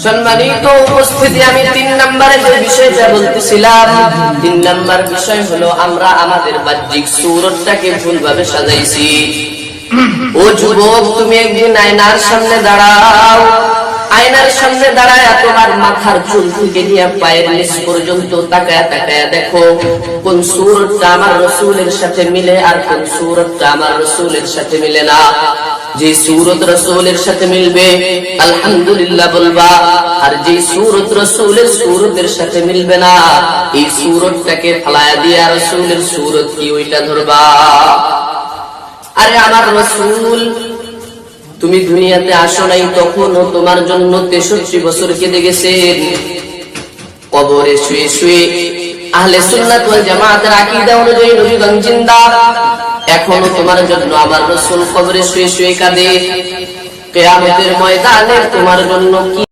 সম্মানিত উপস্থিতি, আমি 3 নম্বরে যে বিষয়টা বলতেছিলাম, 3 নম্বর বিষয় হলো আমরা আমাদের বাহ্যিক সূরতটাকে ভুলভাবে সাজাইছি। ও যুবক, তুমি একদিন আয়নার সামনে দাঁড়াও, আয়নার সামনে দাঁড়ায় তোমার মাথার চুল থেকে নিয়ে পায়ের নিচ পর্যন্ত তাকায়া তাকায়া দেখো কোন সূরতটা আমার রাসূলের সাথে মিলে আর কোন সূরতটা আমার রাসূলের সাথে মিলে না। যে সূরত রাসূলের সাথে মিলবে আলহামদুলিল্লাহ বলবা, আর যে সূরত রাসূলের সূরতের সাথে মিলবে না, এই সূরতটাকে ফালায়া দিয়ে রাসূলের সূরত কি ওইটা ধরবা। আরে আমার রাসূল, তুমি দুনিয়াতে আসো নাই তখনও তোমার জন্য 63 বছর কেটে গেছেন। কবরে শুয়ে শুয়ে আহলে সুন্নাত ওয়াল জামাতের আকীদা অনুযায়ী নবীগণ জিন্দা, এখনো তোমার জন্য আমার রাসূল কবরে শুয়ে শুয়ে কাঁদে। কিয়ামতের ময়দানে তোমার জন্য কি